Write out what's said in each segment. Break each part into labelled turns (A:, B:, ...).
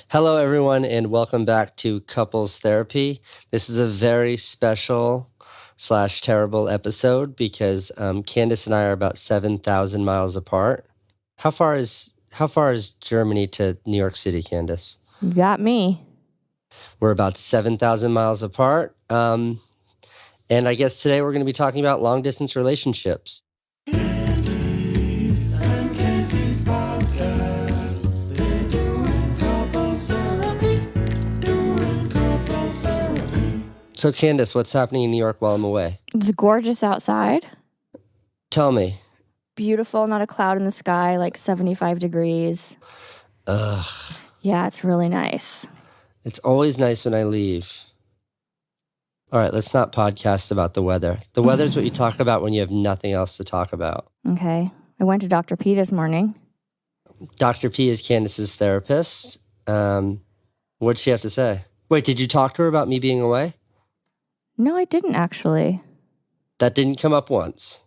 A: Hello, everyone, and welcome back to Couples Therapy. This is a very special / terrible episode because Candice and I are about 7,000 miles apart. How far is Germany to New York City, Candice?
B: You got me.
A: We're about 7,000 miles apart. And I guess today we're going to be talking about long-distance relationships.
C: Candice and Casey's podcast. They're doing couples therapy.
A: So, Candice, what's happening in New York while I'm away?
B: It's gorgeous outside.
A: Tell me.
B: Beautiful, not a cloud in the sky, like 75 degrees.
A: Ugh.
B: Yeah, it's really nice.
A: It's always nice when I leave. All right, let's not podcast about the weather. The weather's what you talk about when you have nothing else to talk about.
B: Okay. I went to Dr. P this morning.
A: Dr. P is Candice's therapist. What'd she have to say? Wait, did you talk to her about me being away?
B: No, I didn't actually.
A: That didn't come up once.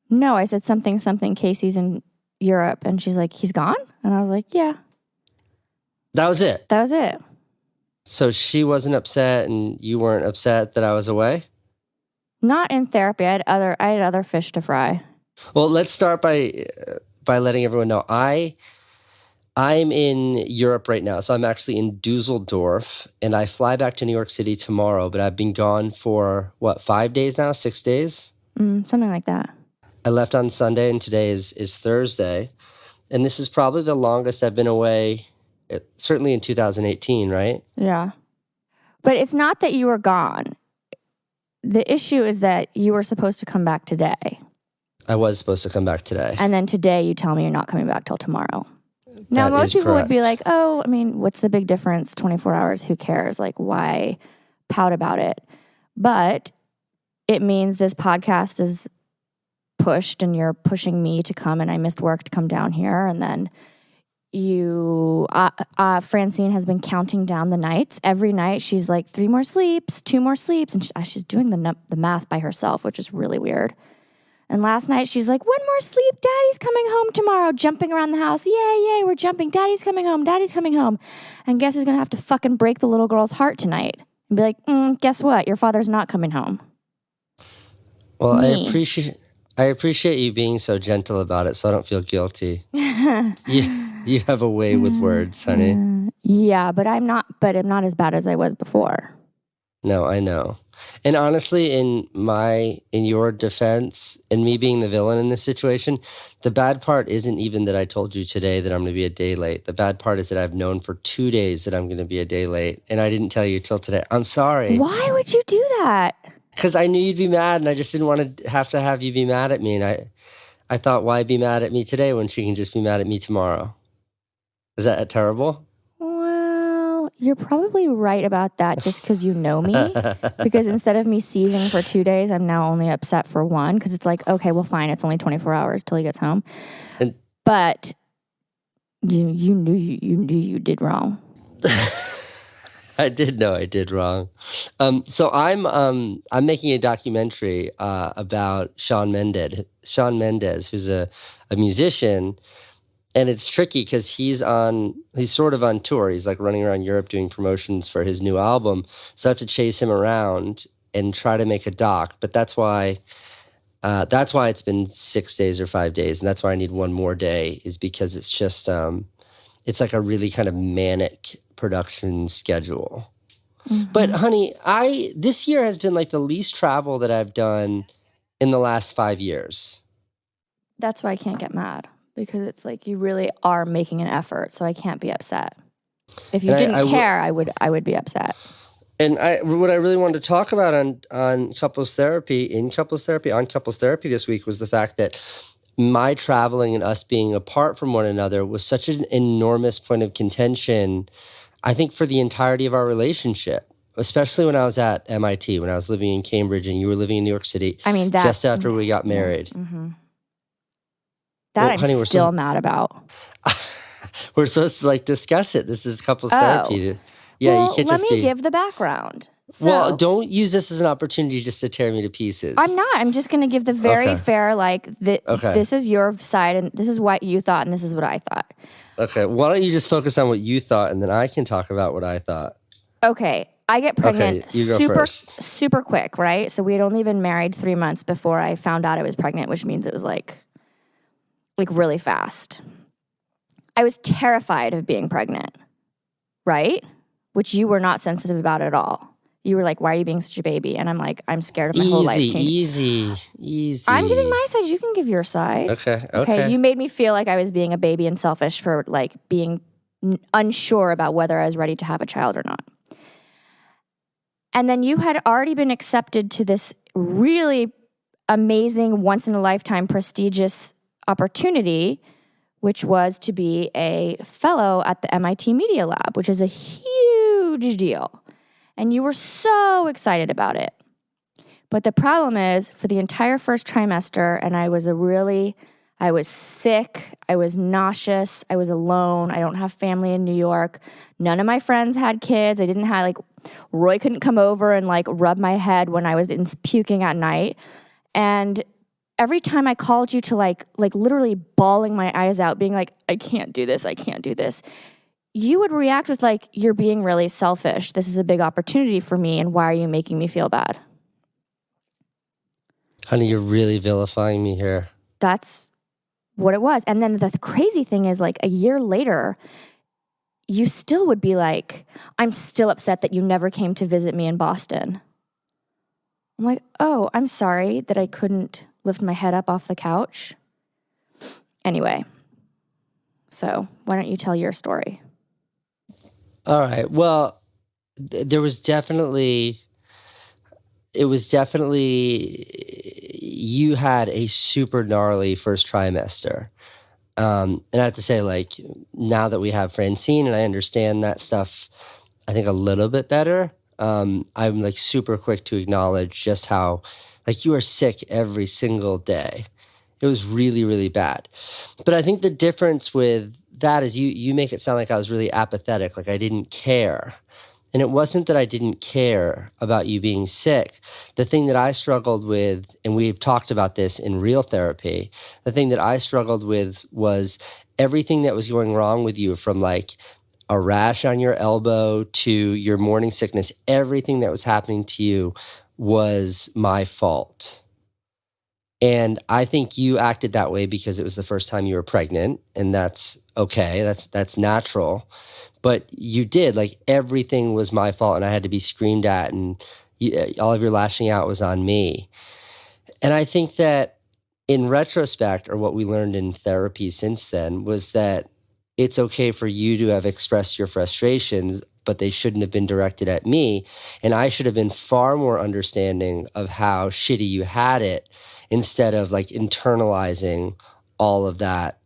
B: No, I said something, Casey's in Europe. And she's like, he's gone? And I was like, yeah.
A: That was it?
B: That was it.
A: So she wasn't upset and you weren't upset that I was away?
B: Not in therapy. I had other fish to fry.
A: Well, let's start by letting everyone know. I'm in Europe right now, so I'm actually in Dusseldorf, and I fly back to New York City tomorrow, but I've been gone for, 5 days now? 6 days?
B: Something like that.
A: I left on Sunday, and today is Thursday, and this is probably the longest I've been away, certainly in 2018, right?
B: Yeah. But it's not that you were gone. The issue is that you were supposed to come back today.
A: I was supposed to come back today.
B: And then today you tell me you're not coming back till tomorrow. Now, most people would be like, oh, I mean, what's the big difference? 24 hours, who cares? Like, why pout about it? But it means this podcast is pushed and you're pushing me to come, and I missed work to come down here. And then Francine has been counting down the nights. Every night she's like, 3 more sleeps, 2 more sleeps. And she's doing the math by herself, which is really weird. And last night, she's like, 1 more sleep. Daddy's coming home tomorrow. Jumping around the house. Yay, we're jumping. Daddy's coming home. And guess who's going to have to fucking break the little girl's heart tonight? And be like, guess what? Your father's not coming home.
A: Well,
B: Me.
A: I appreciate you being so gentle about it so I don't feel guilty. You have a way with words, honey.
B: Yeah, but I'm not as bad as I was before.
A: No, I know. And honestly, in your defense, and me being the villain in this situation, the bad part isn't even that I told you today that I'm going to be a day late. The bad part is that I've known for 2 days that I'm going to be a day late, and I didn't tell you till today. I'm sorry.
B: Why would you do that?
A: Because I knew you'd be mad, and I just didn't want to have you be mad at me. And I thought, why be mad at me today when she can just be mad at me tomorrow? Is that terrible?
B: Well, you're probably right about that just because you know me. Because instead of me seething for 2 days, I'm now only upset for 1 because it's like, okay, well, fine. It's only 24 hours till he gets home. But you knew you did wrong.
A: I did know I did wrong. So I'm making a documentary about Shawn Mendes, who's a musician. And it's tricky because he's sort of on tour. He's like running around Europe doing promotions for his new album. So I have to chase him around and try to make a doc. But that's why it's been 6 days or 5 days. And that's why I need 1 more day, is because it's just, it's like a really kind of manic production schedule. Mm-hmm. But honey, this year has been like the least travel that I've done in the last 5 years.
B: That's why I can't get mad. Because it's like you really are making an effort, so I can't be upset. If you didn't care, I would be upset.
A: And what I really wanted to talk about on couples therapy this week was the fact that my traveling and us being apart from one another was such an enormous point of contention, I think, for the entirety of our relationship. Especially when I was at MIT, when I was living in Cambridge and you were living in New York City.
B: I mean,
A: just after we got married.
B: Mm-hmm. That I'm still mad about.
A: We're supposed to discuss it. This is couples therapy. Yeah,
B: well,
A: you can't
B: let me give the background. So,
A: well, don't use this as an opportunity just to tear me to pieces.
B: I'm not. I'm just going to give the very fair,
A: Okay.
B: this is your side, and this is what you thought, and this is what I thought.
A: Okay. Why don't you just focus on what you thought, and then I can talk about what I thought.
B: Okay, I get pregnant
A: Okay, you go
B: super
A: first.
B: super quick, right? So we had only been married 3 months before I found out I was pregnant, which means it was like really fast. I was terrified of being pregnant, right? Which you were not sensitive about at all. You were like, why are you being such a baby? And I'm like, I'm scared of my whole life changing.
A: Easy.
B: I'm giving my side. You can give your side.
A: Okay.
B: You made me feel like I was being a baby and selfish for like being unsure about whether I was ready to have a child or not. And then you had already been accepted to this really amazing, once in a lifetime, prestigious opportunity, which was to be a fellow at the MIT Media Lab, which is a huge deal. And you were so excited about it. But the problem is, for the entire first trimester, and I was sick, I was nauseous, I was alone, I don't have family in New York, none of my friends had kids, I didn't have, Roy couldn't come over and, rub my head when I was puking at night. And every time I called you to, literally bawling my eyes out, being like, I can't do this, you would react with, you're being really selfish. This is a big opportunity for me, and why are you making me feel bad?
A: Honey, you're really vilifying me here.
B: That's what it was. And then the crazy thing is, a year later, you still would be like, I'm still upset that you never came to visit me in Boston. I'm like, oh, I'm sorry that I couldn't lift my head up off the couch. Anyway, so why don't you tell your story?
A: All right. Well, it was definitely, you had a super gnarly first trimester. And I have to say, now that we have Francine and I understand that stuff, I think a little bit better. I'm super quick to acknowledge just how, you were sick every single day. It was really, really bad. But I think the difference with that is you make it sound like I was really apathetic, like I didn't care. And it wasn't that I didn't care about you being sick. The thing that I struggled with, and we've talked about this in real therapy, the thing that I struggled with was everything that was going wrong with you, from a rash on your elbow to your morning sickness. Everything that was happening to you was my fault. And I think you acted that way because it was the first time you were pregnant, and that's okay. That's natural. But you did, everything was my fault, and I had to be screamed at, and all of your lashing out was on me. And I think that in retrospect, or what we learned in therapy since then, was that it's okay for you to have expressed your frustrations, but they shouldn't have been directed at me. And I should have been far more understanding of how shitty you had it, instead of internalizing all of that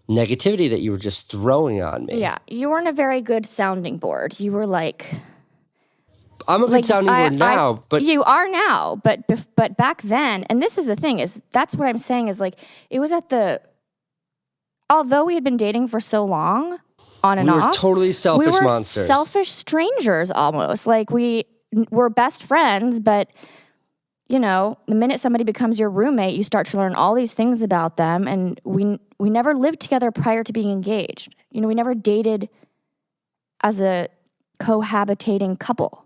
A: negativity that you were just throwing on me.
B: Yeah, you weren't a very good sounding board. You were
A: I'm a good sounding board now, but
B: you are now. But back then, and this is the thing, is that's what I'm saying is it was although we had been dating for so long, on and
A: we
B: off,
A: were totally selfish
B: we were
A: monsters.
B: Selfish strangers almost. We were best friends, but the minute somebody becomes your roommate, you start to learn all these things about them. And we never lived together prior to being engaged. We never dated as a cohabitating couple.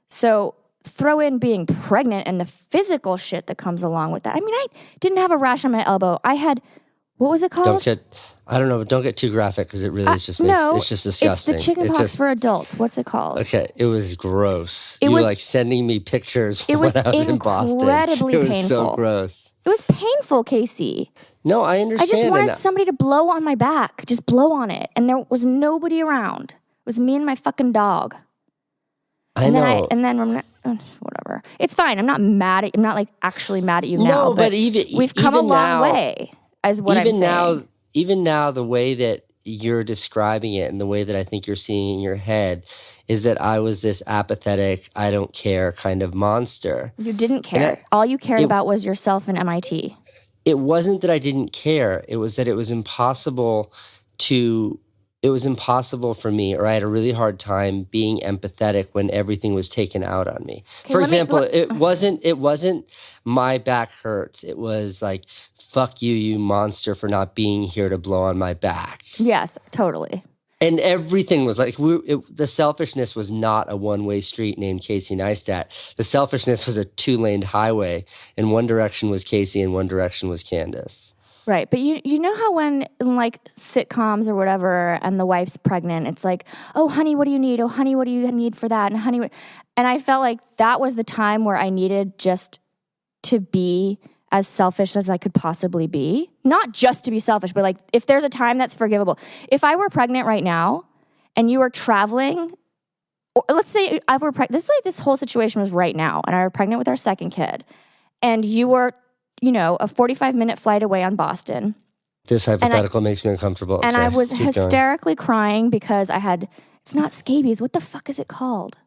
B: So throw in being pregnant and the physical shit that comes along with that. I mean, I didn't have a rash on my elbow. I had, what was it called?
A: I don't know, but don't get too graphic, because it really is just it's just disgusting.
B: It's the chickenpox for adults. What's it called?
A: Okay, it was gross. You were sending me pictures when I was in Boston.
B: Incredibly painful.
A: It was so gross.
B: It was painful, Casey.
A: No, I understand.
B: I just wanted somebody to blow on my back. Just blow on it. And there was nobody around. It was me and my fucking dog. And then whatever. It's fine. I'm not mad at you. I'm not actually mad at you now.
A: No, but
B: we've come a long way, as what I'm saying.
A: Even now, the way that you're describing it and the way that I think you're seeing in your head is that I was this apathetic, I don't care kind of monster.
B: You didn't care. All you cared about was yourself and MIT.
A: It wasn't that I didn't care. It was that it was impossible to it was impossible for me, or I had a really hard time being empathetic when everything was taken out on me.
B: Okay,
A: For example, it wasn't my back hurts. It was like, fuck you, you monster, for not being here to blow on my back.
B: Yes, totally.
A: And everything was like, the selfishness was not a one-way street named Casey Neistat. The selfishness was a two-laned highway. In one direction was Casey, and one direction was Candice.
B: Right. But you know how when in like sitcoms or whatever and the wife's pregnant, it's like, oh, honey, what do you need? Oh, honey, what do you need for that? And honey, and I felt like that was the time where I needed just to be as selfish as I could possibly be. Not just to be selfish, but like if there's a time that's forgivable. If I were pregnant right now and you were traveling, or let's say I were pregnant, this whole situation was right now, and I were pregnant with our second kid, and you were, you know, a 45-minute flight away on Boston.
A: This hypothetical makes me uncomfortable.
B: And
A: Okay,
B: I was
A: keep going.
B: hysterically crying because I had, it's not scabies, what the fuck is it called?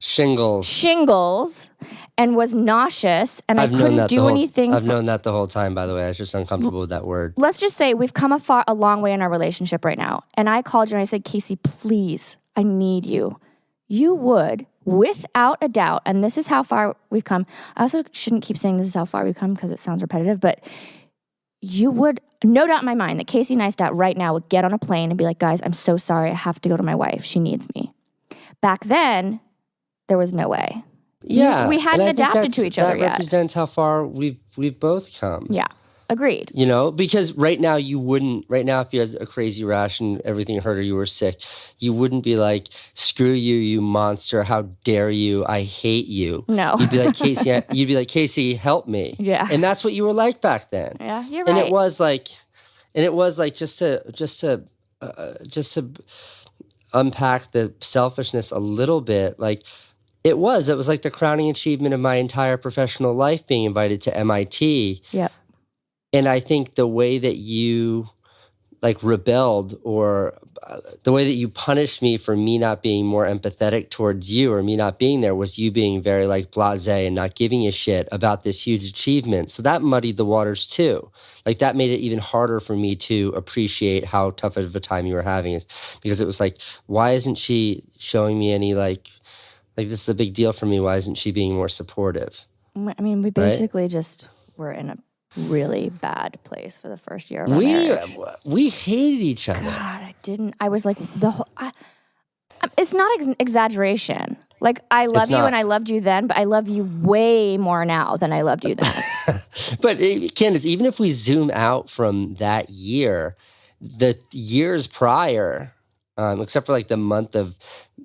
B: Shingles, and was nauseous, and I couldn't do anything.
A: I've known that the whole time, by the way. I was just uncomfortable with that word.
B: Let's just say we've come a long way in our relationship right now. And I called you and I said, Casey, please, I need you. You would, without a doubt, and this is how far we've come. I also shouldn't keep saying this is how far we've come because it sounds repetitive, but you would, no doubt in my mind, that Casey Neistat right now would get on a plane and be like, guys, I'm so sorry. I have to go to my wife. She needs me. Back then, there was no way.
A: Yeah.
B: We hadn't adapted to each other yet.
A: That represents how far we've both come.
B: Yeah. Agreed.
A: You know, because right now if you had a crazy rash and everything hurt or you were sick, you wouldn't be like, screw you, you monster. How dare you? I hate you.
B: No.
A: You'd be like, Casey, help me.
B: Yeah.
A: And that's what you were like back then.
B: Yeah, you're right.
A: And it was like just to unpack the selfishness a little bit, like it was like the crowning achievement of my entire professional life being invited to MIT.
B: Yep.
A: And I think the way that you like rebelled, or the way that you punished me for me not being more empathetic towards you, or me not being there, was you being very like blasé and not giving a shit about this huge achievement. So that muddied the waters too. Like that made it even harder for me to appreciate how tough of a time you were having, because it was like, why isn't she showing me any like this is a big deal for me. Why isn't she being more supportive?
B: I mean, we basically just were in a really bad place for the first year of our marriage.
A: We hated each other.
B: God, I was like it's not exaggeration. Like I love you and I loved you then, but I love you way more now than I loved you then.
A: But Candice, even if we zoom out from that year, the years prior, except for like the month of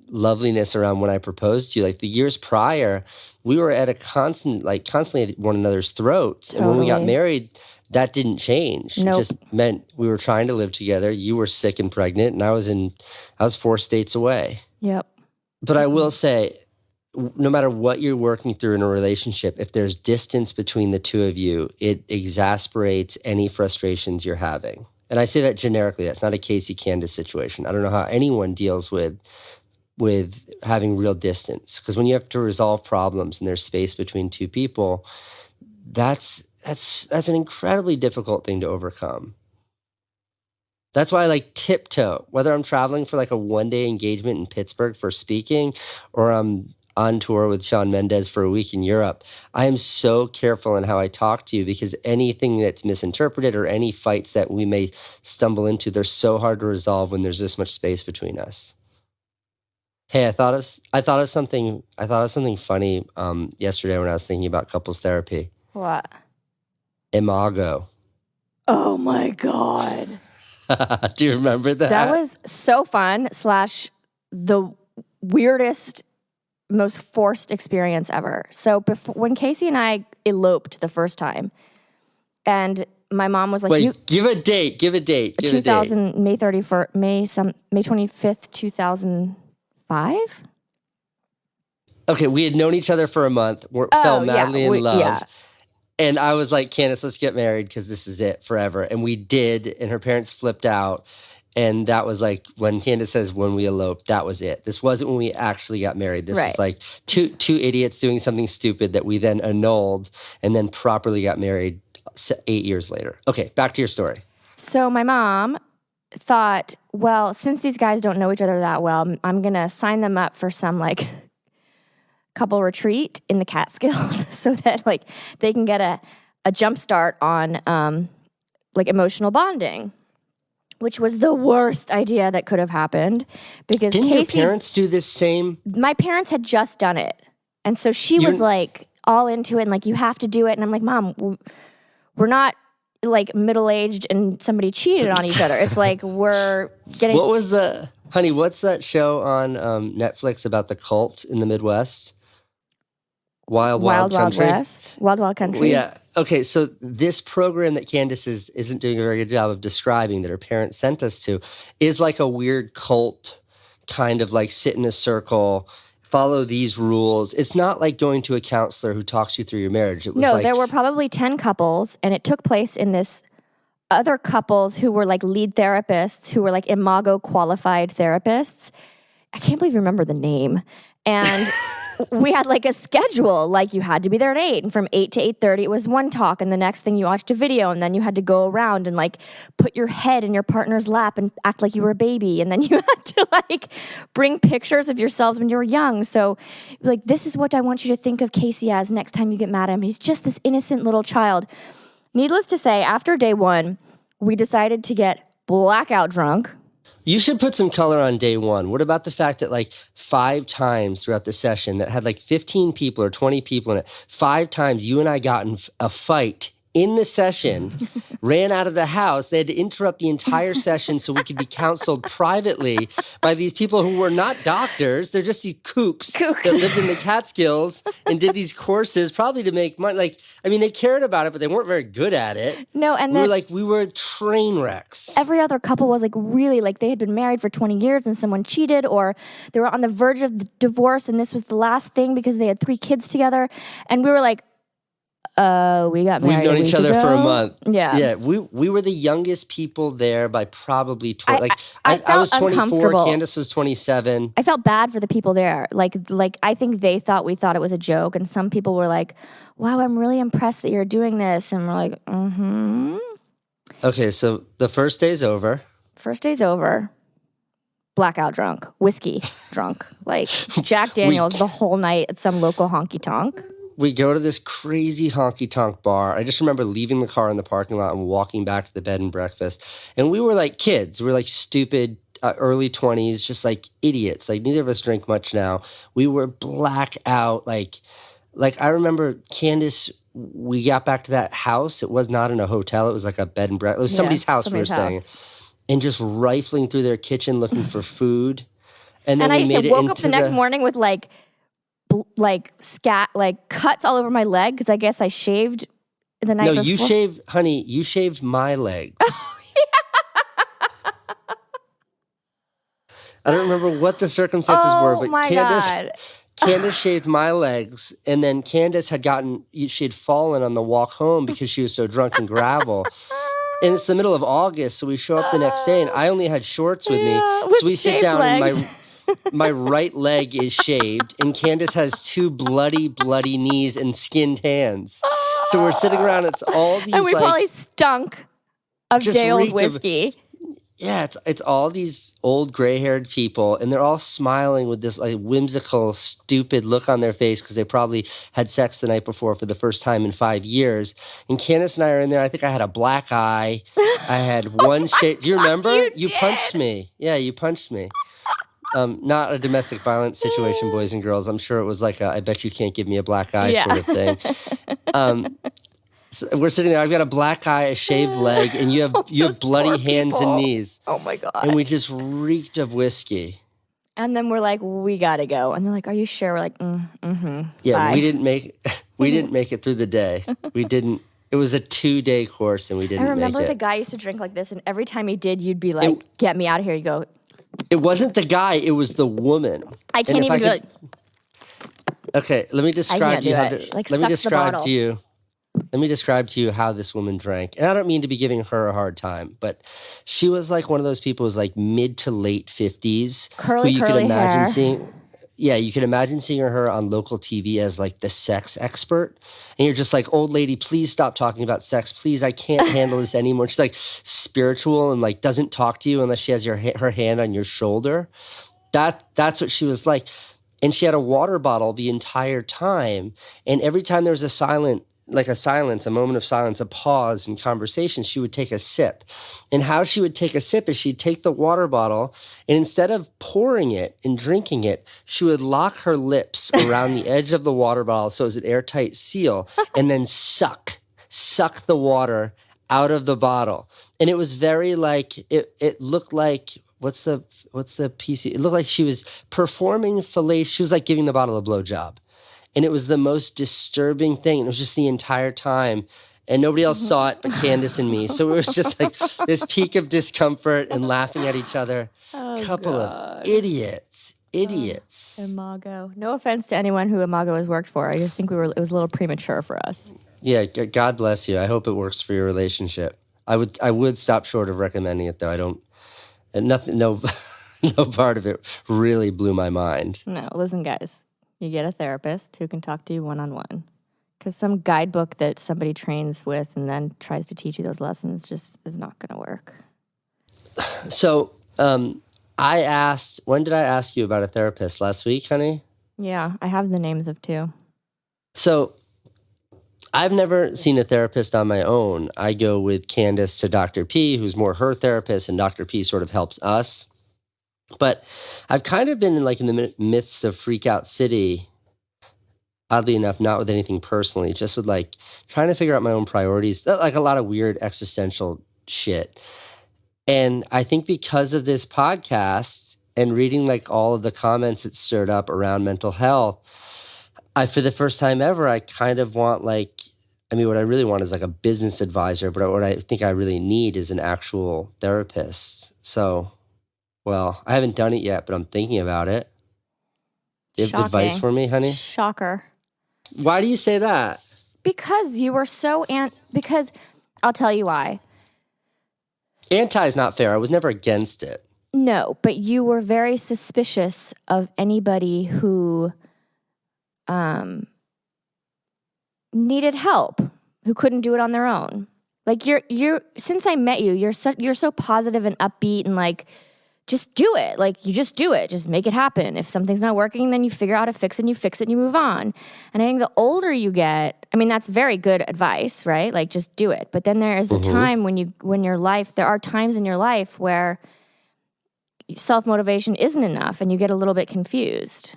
A: loveliness around when I proposed to you, like the years prior, we were at constantly at one another's throats.
B: Totally.
A: And when we got married, that didn't change.
B: Nope.
A: It just meant we were trying to live together. You were sick and pregnant, and I was 4 states away.
B: Yep.
A: But I will say, no matter what you're working through in a relationship, if there's distance between the two of you, it exasperates any frustrations you're having. And I say that generically. That's not a Casey Candice situation. I don't know how anyone deals with having real distance, because when you have to resolve problems and there's space between two people, that's an incredibly difficult thing to overcome. That's why I like tiptoe, whether I'm traveling for like a 1-day engagement in Pittsburgh for speaking, or I'm on tour with Shawn Mendes for a week in Europe. I am so careful in how I talk to you, because anything that's misinterpreted or any fights that we may stumble into, they're so hard to resolve when there's this much space between us. Hey, I thought of something funny yesterday when I was thinking about couples therapy.
B: What?
A: Imago.
B: Oh my God.
A: Do you remember that?
B: That was so fun / the weirdest, most forced experience ever. So when Casey and I eloped the first time, and my mom was like,
A: "Wait, give a date.
B: 2000 May 31st, May 25th, 2005."
A: Okay, we had known each other for a month. Fell madly in love.
B: Yeah.
A: And I was like, Candice, let's get married because this is it forever. And we did, and her parents flipped out. And that was like when Candice says when we eloped, that was it. This wasn't when we actually got married. This was like two idiots doing something stupid that we then annulled and then properly got married 8 years later. Okay, back to your story.
B: So my mom thought, well, since these guys don't know each other that well, I'm going to sign them up for some like couple retreat in the Catskills so that like they can get a jump start on like emotional bonding, which was the worst idea that could have happened because
A: Didn't
B: Casey,
A: your parents do this same?
B: my parents had just done it. And so she was like all into it and like, you have to do it. And I'm like, Mom, we're not like middle-aged and somebody cheated on each other. It's like we're getting...
A: What's that show on Netflix about the cult in the Midwest? Wild Country?
B: West. Wild Country.
A: Well, yeah. Okay, so this program that Candice isn't doing a very good job of describing that her parents sent us to is like a weird cult kind of like sit in a circle, follow these rules. It's not like going to a counselor who talks you through your marriage. It was
B: No, there were probably 10 couples, and it took place in this other couples who were like lead therapists, who were like Imago qualified therapists. I can't believe you remember the name. And we had like a schedule, like you had to be there at 8, and from 8 to 8:30 it was one talk, and the next thing you watched a video, and then you had to go around and like put your head in your partner's lap and act like you were a baby, and then you had to like bring pictures of yourselves when you were young. So like, this is what I want you to think of Casey as next time you get mad at him. He's just this innocent little child. Needless to say, after day 1, we decided to get blackout drunk.
A: You should put some color on day 1. What about the fact that like 5 times throughout the session that had like 15 people or 20 people in it, 5 times you and I got in a fight in the session, ran out of the house. They had to interrupt the entire session so we could be counseled privately by these people who were not doctors. They're just these kooks that lived in the Catskills and did these courses probably to make money. Like, I mean, they cared about it, but they weren't very good at it.
B: No, and
A: we were train wrecks.
B: Every other couple was like really like they had been married for 20 years and someone cheated, or they were on the verge of the divorce and this was the last thing because they had 3 kids together. And we were like, we got married.
A: We've known each other for a month.
B: Yeah.
A: Yeah. We were the youngest people there by probably 20.
B: I
A: was 24.
B: uncomfortable.
A: Candice was 27.
B: I felt bad for the people there. Like I think we thought it was a joke, and some people were like, wow, I'm really impressed that you're doing this. And we're like, mm-hmm.
A: Okay, so the first day's over.
B: First day's over. Blackout drunk. Whiskey drunk. Like Jack Daniels the whole night at some local honky-tonk.
A: We go to this crazy honky-tonk bar. I just remember leaving the car in the parking lot and walking back to the bed and breakfast. And we were like kids. We were like stupid, early 20s, just like idiots. Like neither of us drink much now. We were black out. Like I remember Candice, we got back to that house. It was not in a hotel. It was like a bed and breakfast. It was somebody's house we were staying. And just rifling through their kitchen looking for food. And then we
B: woke up the next morning with like cuts all over my leg because I guess I shaved the night before.
A: No, you shaved my legs. I don't remember what the circumstances were, but Candice shaved my legs, and then Candice she had fallen on the walk home because she was so drunk in gravel. And it's the middle of August, so we show up the next day, and I only had shorts with me. So we sit down, and my right leg is shaved, and Candice has 2 bloody knees and skinned hands. So we're sitting around, it's all these
B: and we probably stunk of day-old whiskey.
A: It's all these old gray-haired people, and they're all smiling with this like whimsical, stupid look on their face because they probably had sex the night before for the first time in 5 years. And Candice and I are in there. I think I had a black eye. I had one shade. Do you remember? You punched me. Yeah, you punched me. Not a domestic violence situation, boys and girls. I'm sure it was like I bet you can't give me a black eye sort of thing. So we're sitting there. I've got a black eye, a shaved leg, and you have bloody hands and knees.
B: Oh my God.
A: And we just reeked of whiskey.
B: And then we're like, we gotta go. And they're like, are you sure? We're like,
A: Yeah,
B: bye.
A: we didn't make it through the day. We didn't. It was a 2-day course, and we didn't make it.
B: I remember the guy used to drink like this, and every time he did, you'd be like, get me out of here. You go.
A: It wasn't the guy. It was the woman.
B: I can't even do it.
A: Okay, let me describe to you how this.
B: Like,
A: let me describe to you. Let me describe to you how this woman drank. And I don't mean to be giving her a hard time, but she was like one of those people who's like mid to late 50s.
B: Curly
A: who you could imagine
B: hair.
A: seeing. Yeah, you can imagine seeing her on local TV as like the sex expert. And you're just like, old lady, please stop talking about sex. Please, I can't handle this anymore. She's like spiritual and like doesn't talk to you unless she has her hand on your shoulder. That's what she was like. And she had a water bottle the entire time. And every time there was a moment of silence, a pause in conversation, she would take a sip. And how she would take a sip is she'd take the water bottle and instead of pouring it and drinking it, she would lock her lips around the edge of the water bottle so it was an airtight seal and then suck the water out of the bottle. And it was very like, it looked like, what's the PC? It looked like she was performing fellatio. She was like giving the bottle a blowjob. And it was the most disturbing thing. It was just the entire time. And nobody else saw it but Candice and me. So it was just like this peak of discomfort and laughing at each other. Couple of idiots.
B: Imago. No offense to anyone who Imago has worked for. I just think it was a little premature for us.
A: Yeah, God bless you. I hope it works for your relationship. I would stop short of recommending it though. I don't, and nothing, no, no part of it really blew my mind.
B: No, listen, guys. You get a therapist who can talk to you one-on-one. Because some guidebook that somebody trains with and then tries to teach you those lessons just is not going to work.
A: So, when did I ask you about a therapist? Last week, honey?
B: Yeah, I have the names of two.
A: So, I've never seen a therapist on my own. I go with Candice to Dr. P, who's more her therapist, and Dr. P sort of helps us. But I've kind of been in the midst of Freak Out City, oddly enough, not with anything personally, just with like trying to figure out my own priorities, like a lot of weird existential shit. And I think because of this podcast and reading like all of the comments it stirred up around mental health, for the first time ever, I kind of want what I really want is like a business advisor, but what I think I really need is an actual therapist. So, well, I haven't done it yet, but I'm thinking about it. Do you have advice for me, honey?
B: Shocker.
A: Why do you say that?
B: Because you were so because I'll tell you why.
A: Anti is not fair. I was never against it.
B: No, but you were very suspicious of anybody who needed help, who couldn't do it on their own. Like you're since I met you, you're so positive and upbeat and like just do it. Like you just do it. Just make it happen. If something's not working, then you figure out how to fix it and you fix it and you move on. And I think the older you get, I mean, that's very good advice, right? Like just do it. But then there is a time there are times in your life where self-motivation isn't enough and you get a little bit confused.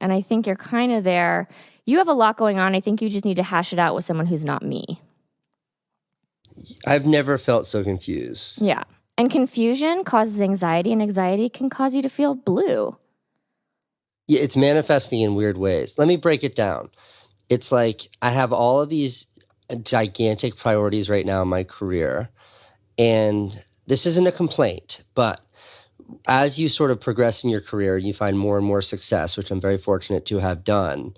B: And I think you're kind of there. You have a lot going on. I think you just need to hash it out with someone who's not me.
A: I've never felt so confused.
B: Yeah. And confusion causes anxiety, and anxiety can cause you to feel blue.
A: Yeah, it's manifesting in weird ways. Let me break it down. It's like I have all of these gigantic priorities right now in my career. And this isn't a complaint, but as you sort of progress in your career, you find more and more success, which I'm very fortunate to have done.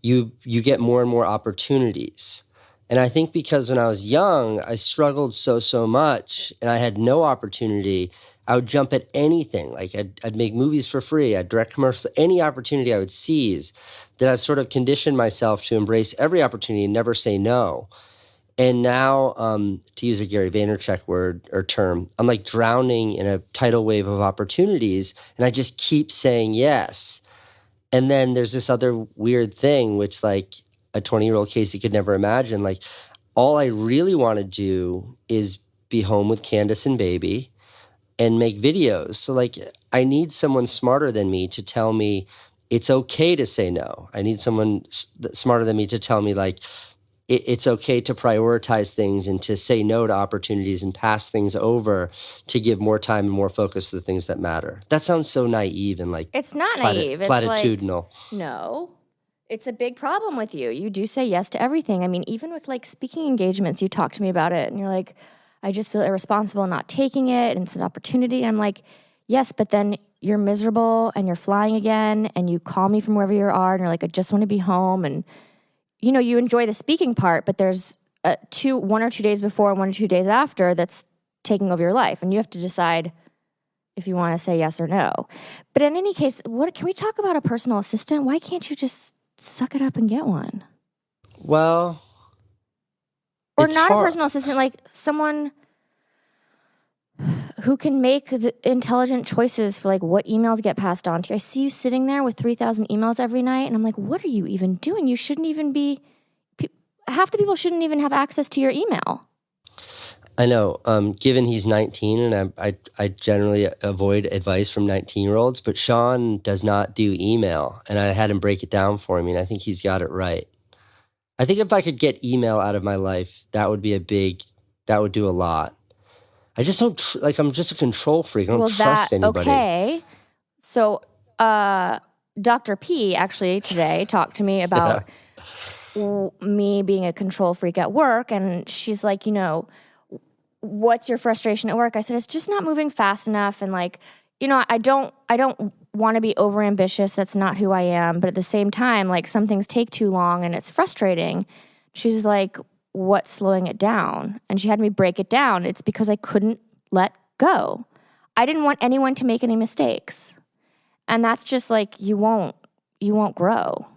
A: You get more and more opportunities. And I think because when I was young, I struggled so much and I had no opportunity, I would jump at anything. Like I'd make movies for free, I'd direct commercials, any opportunity I would seize, that I've sort of conditioned myself to embrace every opportunity and never say no. And now, to use a Gary Vaynerchuk word or term, I'm like drowning in a tidal wave of opportunities and I just keep saying yes. And then there's this other weird thing, which like a 20-year-old Casey could never imagine. Like, all I really want to do is be home with Candice and baby and make videos. So, like, I need someone smarter than me to tell me it's okay to say no. I need someone smarter than me to tell me, like, it's okay to prioritize things and to say no to opportunities and pass things over to give more time and more focus to the things that matter. That sounds so naive and like
B: it's not naive.
A: Platitudinal.
B: It's like, no. It's a big problem with you. You do say yes to everything. I mean, even with like speaking engagements, you talk to me about it and you're like, I just feel irresponsible not taking it and it's an opportunity. And I'm like, yes, but then you're miserable and you're flying again and you call me from wherever you are and you're like, I just want to be home. And, you know, you enjoy the speaking part, but there's 1 or 2 days before and 1 or 2 days after that's taking over your life. And you have to decide, if you want to say yes or no. But in any case, what can we talk about a personal assistant? Why can't you just suck it up and get one?
A: Well,
B: Or
A: it's
B: not a
A: hard.
B: personal assistant, like someone who can make the intelligent choices for like what emails get passed on to you. I see you sitting there with 3,000 emails every night, and I'm like, what are you even doing? You shouldn't even be, half the people shouldn't even have access to your email.
A: I know. Given he's 19, and I generally avoid advice from 19-year-olds, but Sean does not do email, and I had him break it down for me, and I think he's got it right. I think if I could get email out of my life, that would do a lot. I just don't, I'm just a control freak. I don't trust anybody.
B: Okay. So, Dr. P actually today talked to me about me being a control freak at work. And she's like, what's your frustration at work? I said, it's just not moving fast enough. And like, I don't want to be overambitious. That's not who I am. But at the same time, like some things take too long and it's frustrating. She's like, what's slowing it down? And she had me break it down. It's because I couldn't let go. I didn't want anyone to make any mistakes. And that's just like, you won't grow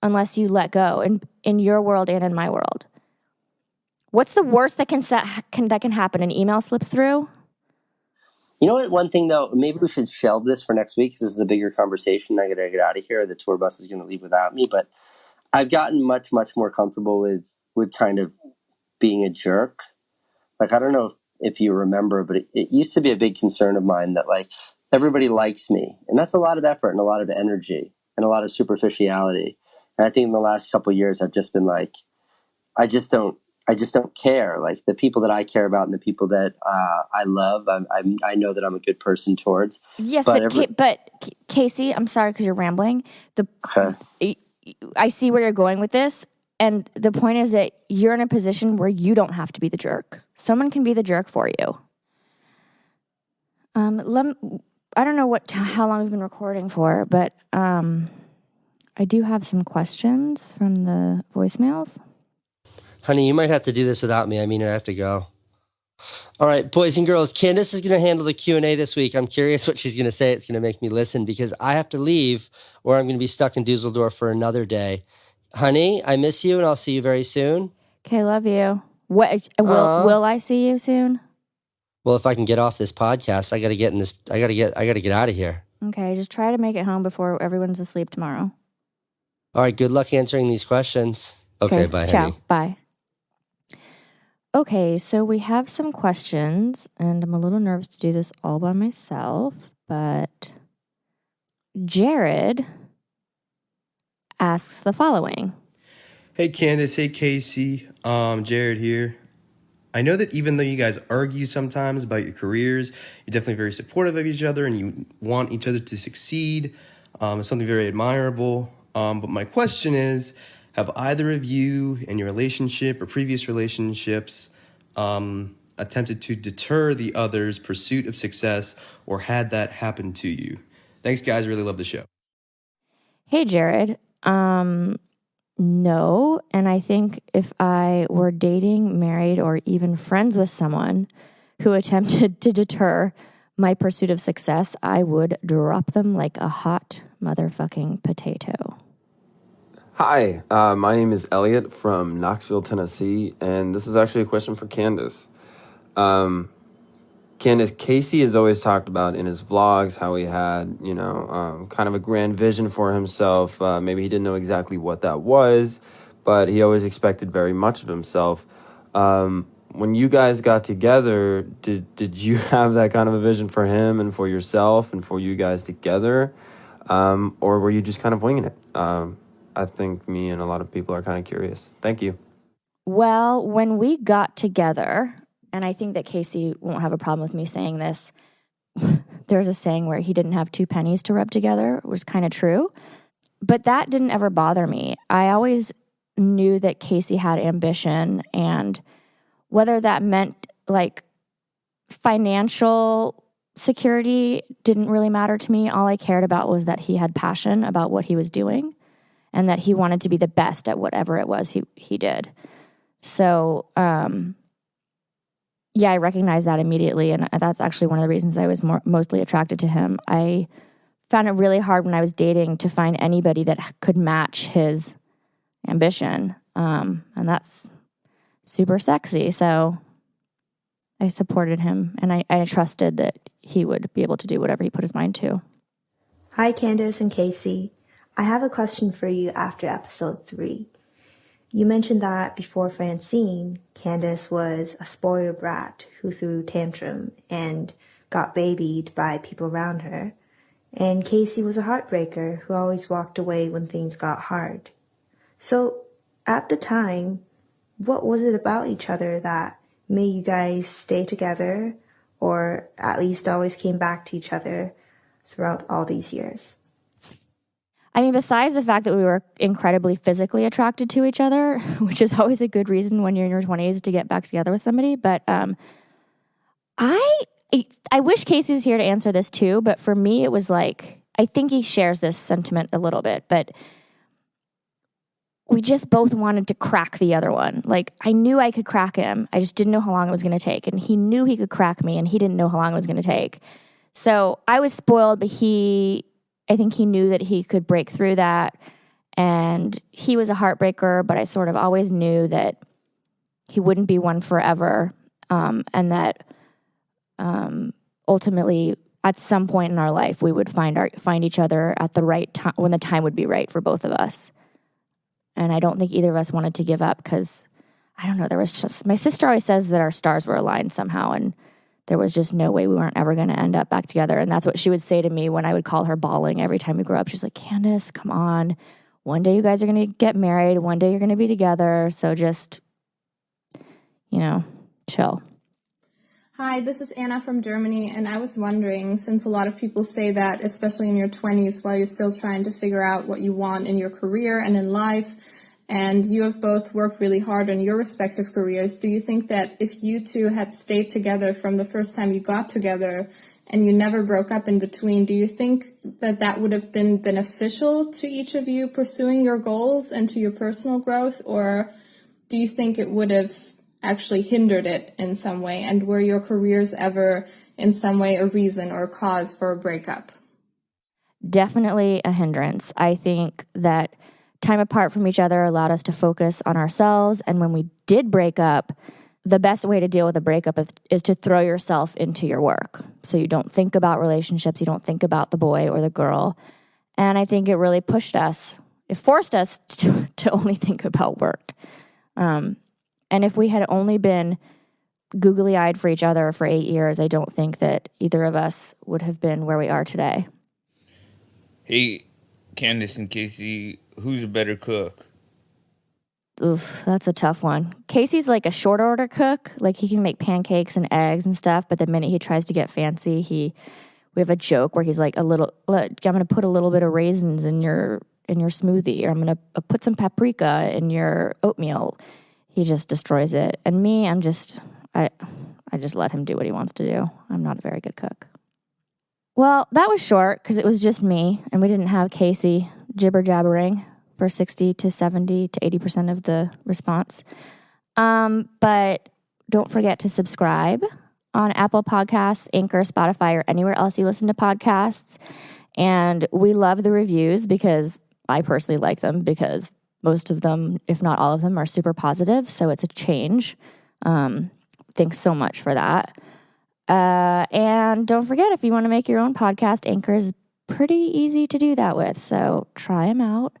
B: unless you let go in your world and in my world. What's the worst that can happen? An email slips through?
A: You know what? One thing though, maybe we should shelve this for next week because this is a bigger conversation. I gotta get out of here. The tour bus is going to leave without me. But I've gotten much, much more comfortable with kind of being a jerk. Like, I don't know if you remember, but it used to be a big concern of mine that like everybody likes me. And that's a lot of effort and a lot of energy and a lot of superficiality. And I think in the last couple of years, I've just been like, I just don't care. Like the people that I care about and the people that I love, I know that I'm a good person towards.
B: Yes, but Casey, I'm sorry because you're rambling. I see where you're going with this. And the point is that you're in a position where you don't have to be the jerk. Someone can be the jerk for you. I don't know how long we've been recording for, but I do have some questions from the voicemails.
A: Honey, you might have to do this without me. I mean, I have to go. All right, boys and girls, Candice is going to handle the Q&A this week. I'm curious what she's going to say. It's going to make me listen because I have to leave or I'm going to be stuck in Dusseldorf for another day. Honey, I miss you and I'll see you very soon.
B: Okay, love you. Will I see you soon?
A: Well, if I can get off this podcast, I got to get in this. I got to get out of here.
B: Okay, just try to make it home before everyone's asleep tomorrow.
A: All right, good luck answering these questions. Okay, bye,
B: ciao.
A: honey.
B: Bye. Okay, so we have some questions, and I'm a little nervous to do this all by myself, but Jared asks the following.
D: Hey, Candice. Hey, Casey. Jared here. I know that even though you guys argue sometimes about your careers, you're definitely very supportive of each other and you want each other to succeed. It's something very admirable. But my question is, have either of you in your relationship or previous relationships attempted to deter the other's pursuit of success or had that happen to you? Thanks, guys. Really love the show.
B: Hey, Jared. No, and I think if I were dating, married, or even friends with someone who attempted to deter my pursuit of success, I would drop them like a hot motherfucking potato.
E: Hi, my name is Elliot from Knoxville, Tennessee, and this is actually a question for Candice. Candice, Casey has always talked about in his vlogs how he had, kind of a grand vision for himself. Maybe he didn't know exactly what that was, but he always expected very much of himself. When you guys got together, did you have that kind of a vision for him and for yourself and for you guys together? Or were you just kind of winging it? I think me and a lot of people are kind of curious. Thank you.
B: Well, when we got together, and I think that Casey won't have a problem with me saying this, there's a saying where he didn't have two pennies to rub together, which is kind of true. But that didn't ever bother me. I always knew that Casey had ambition, and whether that meant like financial security didn't really matter to me. All I cared about was that he had passion about what he was doing and that he wanted to be the best at whatever it was he did. So, yeah, I recognized that immediately. And that's actually one of the reasons I was mostly attracted to him. I found it really hard when I was dating to find anybody that could match his ambition. And that's super sexy. So I supported him, and I trusted that he would be able to do whatever he put his mind to.
F: Hi, Candice and Casey. I have a question for you after episode 3. You mentioned that before Francine, Candice was a spoiled brat who threw tantrum and got babied by people around her. And Casey was a heartbreaker who always walked away when things got hard. So, at the time, what was it about each other that made you guys stay together, or at least always came back to each other throughout all these years?
B: I mean, besides the fact that we were incredibly physically attracted to each other, which is always a good reason when you're in your 20s to get back together with somebody, but I wish Casey was here to answer this too, but for me it was like, I think he shares this sentiment a little bit, but we just both wanted to crack the other one. Like, I knew I could crack him. I just didn't know how long it was going to take. And he knew he could crack me, and he didn't know how long it was going to take. So I was spoiled, but I think he knew that he could break through that. And he was a heartbreaker, but I sort of always knew that he wouldn't be one forever. And that ultimately, at some point in our life, we would find each other at the right time, when the time would be right for both of us. And I don't think either of us wanted to give up because, I don't know, there was just, my sister always says that our stars were aligned somehow, and there was just no way we weren't ever going to end up back together. And that's what she would say to me when I would call her bawling every time we grew up. She's like, Candice, come on. One day you guys are going to get married. One day you're going to be together. So just, chill.
G: Hi, this is Anna from Germany, and I was wondering, since a lot of people say that, especially in your 20s, while you're still trying to figure out what you want in your career and in life, and you have both worked really hard on your respective careers, do you think that if you two had stayed together from the first time you got together and you never broke up in between, do you think that that would have been beneficial to each of you pursuing your goals and to your personal growth, or do you think it would have actually hindered it in some way? And were your careers ever in some way a reason or a cause for a breakup?
B: Definitely a hindrance. I think that time apart from each other allowed us to focus on ourselves. And when we did break up, the best way to deal with a breakup is to throw yourself into your work. So you don't think about relationships, you don't think about the boy or the girl. And I think it really pushed us, it forced us to only think about work. And if we had only been googly-eyed for each other for 8 years, I don't think that either of us would have been where we are today.
H: Hey, Candice and Casey, who's a better cook?
B: Oof, that's a tough one. Casey's like a short order cook. Like, he can make pancakes and eggs and stuff, but the minute he tries to get fancy, we have a joke where he's like, I'm going to put a little bit of raisins in your smoothie, or I'm going to put some paprika in your oatmeal. He just destroys it. And me, I just let him do what he wants to do. I'm not a very good cook. Well, that was short because it was just me, and we didn't have Casey jibber-jabbering for 60 to 70 to 80% of the response. But don't forget to subscribe on Apple Podcasts, Anchor, Spotify, or anywhere else you listen to podcasts. And we love the reviews because I personally like them, because most of them, if not all of them, are super positive. So it's a change. Thanks so much for that. And don't forget, if you want to make your own podcast, Anchor is pretty easy to do that with. So try them out.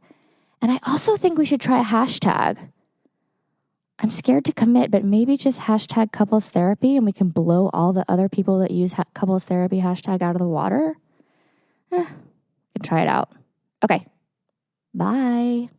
B: And I also think we should try a hashtag. I'm scared to commit, but maybe just hashtag couples therapy, and we can blow all the other people that use couples therapy hashtag out of the water. Can try it out. Okay. Bye.